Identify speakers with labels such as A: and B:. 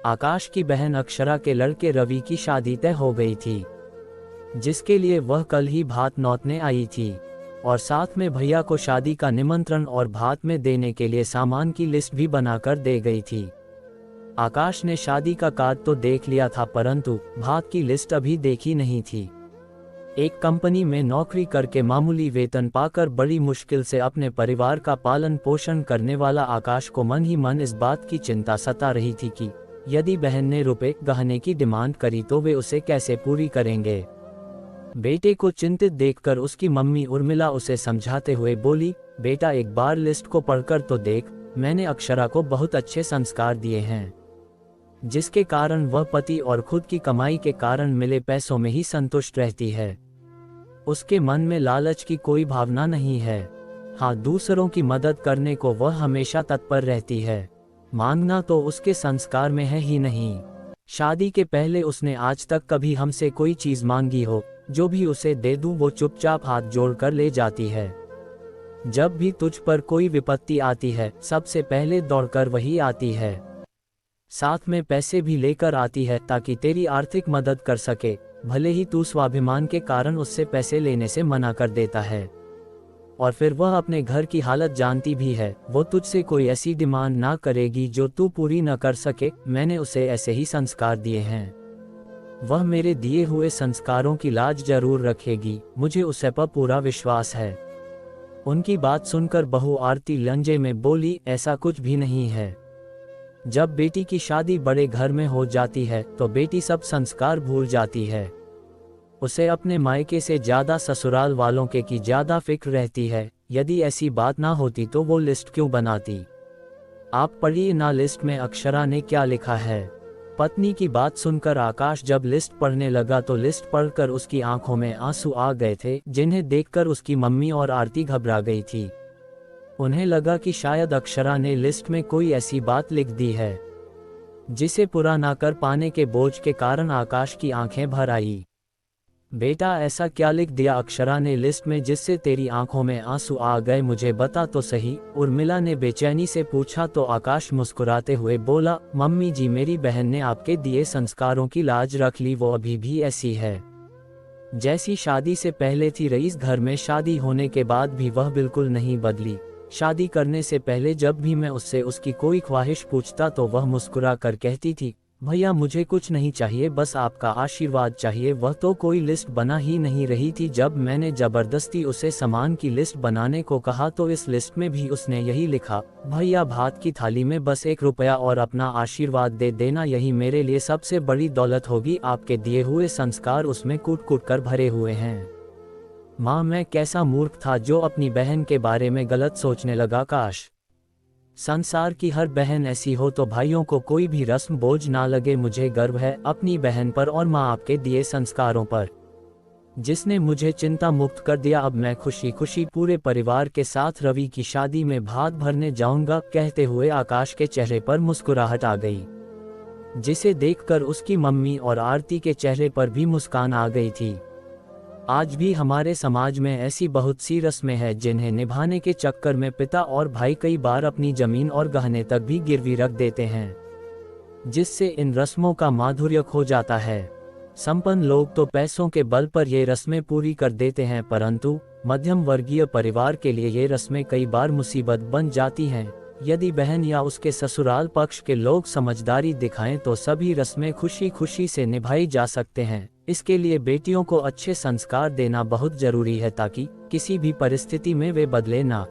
A: आकाश की बहन अक्षरा के लड़के रवि की शादी तय हो गई थी, जिसके लिए वह कल ही भात नौतने आई थी और साथ में भैया को शादी का निमंत्रण और भात में देने के लिए सामान की लिस्ट भी बनाकर दे गई थी। आकाश ने शादी का कार्ड तो देख लिया था, परंतु भात की लिस्ट अभी देखी नहीं थी। एक कंपनी में नौकरी करके मामूली वेतन पाकर बड़ी मुश्किल से अपने परिवार का पालन पोषण करने वाला आकाश को मन ही मन इस बात की चिंता सता रही थी कि यदि बहन ने रुपए गहने की डिमांड करी तो वे उसे कैसे पूरी करेंगे। बेटे को चिंतित देखकर उसकी मम्मी उर्मिला उसे समझाते हुए बोली, बेटा एक बार लिस्ट को पढ़कर तो देख, मैंने अक्षरा को बहुत अच्छे संस्कार दिए हैं, जिसके कारण वह पति और खुद की कमाई के कारण मिले पैसों में ही संतुष्ट रहती है। उसके मन में लालच की कोई भावना नहीं है। हाँ, दूसरों की मदद करने को वह हमेशा तत्पर रहती है। मांगना तो उसके संस्कार में है ही नहीं। शादी के पहले उसने आज तक कभी हमसे कोई चीज मांगी हो, जो भी उसे दे दूं वो चुपचाप हाथ जोड़कर ले जाती है। जब भी तुझ पर कोई विपत्ति आती है, सबसे पहले दौड़कर वही आती है। साथ में पैसे भी लेकर आती है ताकि तेरी आर्थिक मदद कर सके, भले ही तू स्वाभिमान के कारण उससे पैसे लेने से मना कर देता है। और फिर वह अपने घर की हालत जानती भी है, वो तुझसे कोई ऐसी डिमांड ना करेगी जो तू पूरी न कर सके। मैंने उसे ऐसे ही संस्कार दिए हैं, वह मेरे दिए हुए संस्कारों की लाज जरूर रखेगी, मुझे उसे पर पूरा विश्वास है। उनकी बात सुनकर बहू आरती लंजे में बोली, ऐसा कुछ भी नहीं है। जब बेटी की शादी बड़े घर में हो जाती है तो बेटी सब संस्कार भूल जाती है। उसे अपने मायके से ज्यादा ससुराल वालों के की ज्यादा फिक्र रहती है। यदि ऐसी बात ना होती तो वो लिस्ट क्यों बनाती। आप पढ़िए ना लिस्ट में अक्षरा ने क्या लिखा है। पत्नी की बात सुनकर आकाश जब लिस्ट पढ़ने लगा तो लिस्ट पढ़कर उसकी आंखों में आंसू आ गए थे, जिन्हें देखकर उसकी मम्मी और आरती घबरा गई थी। उन्हें लगा कि शायद अक्षरा ने लिस्ट में कोई ऐसी बात लिख दी है जिसे पूरा ना कर पाने के बोझ के कारण आकाश की आंखें भर आई। बेटा ऐसा क्या लिख दिया अक्षरा ने लिस्ट में जिससे तेरी आंखों में आंसू आ गए, मुझे बता तो सही, उर्मिला ने बेचैनी से पूछा। तो आकाश मुस्कुराते हुए बोला, मम्मी जी मेरी बहन ने आपके दिए संस्कारों की लाज रख ली, वो अभी भी ऐसी है जैसी शादी से पहले थी। रईस घर में शादी होने के बाद भी वह बिल्कुल नहीं बदली। शादी करने से पहले जब भी मैं उससे उसकी कोई ख्वाहिश पूछता तो वह मुस्कुरा कर कहती थी, भैया मुझे कुछ नहीं चाहिए, बस आपका आशीर्वाद चाहिए। वह तो कोई लिस्ट बना ही नहीं रही थी। जब मैंने जबरदस्ती उसे सामान की लिस्ट बनाने को कहा तो इस लिस्ट में भी उसने यही लिखा, भैया भात की थाली में बस 1 रुपया और अपना आशीर्वाद दे देना, यही मेरे लिए सबसे बड़ी दौलत होगी। आपके दिए हुए संस्कार उसमें कूट कूट कर भरे हुए हैं। माँ मैं कैसा मूर्ख था जो अपनी बहन के बारे में गलत सोचने लगा। काश संसार की हर बहन ऐसी हो तो भाइयों को कोई भी रस्म बोझ ना लगे। मुझे गर्व है अपनी बहन पर और माँ आपके दिए संस्कारों पर, जिसने मुझे चिंता मुक्त कर दिया। अब मैं खुशी खुशी पूरे परिवार के साथ रवि की शादी में भात भरने जाऊंगा। कहते हुए आकाश के चेहरे पर मुस्कुराहट आ गई, जिसे देखकर उसकी मम्मी और आरती के चेहरे पर भी मुस्कान आ गई थी। आज भी हमारे समाज में ऐसी बहुत सी रस्में हैं जिन्हें निभाने के चक्कर में पिता और भाई कई बार अपनी जमीन और गहने तक भी गिरवी रख देते हैं, जिससे इन रस्मों का माधुर्य खो जाता है। संपन्न लोग तो पैसों के बल पर ये रस्में पूरी कर देते हैं, परंतु मध्यम वर्गीय परिवार के लिए ये रस्में कई बार मुसीबत बन जाती हैं। यदि बहन या उसके ससुराल पक्ष के लोग समझदारी दिखाएं तो सभी रस्में खुशी खुशी से निभाई जा सकते हैं। इसके लिए बेटियों को अच्छे संस्कार देना बहुत जरूरी है ताकि किसी भी परिस्थिति में वे बदले ना।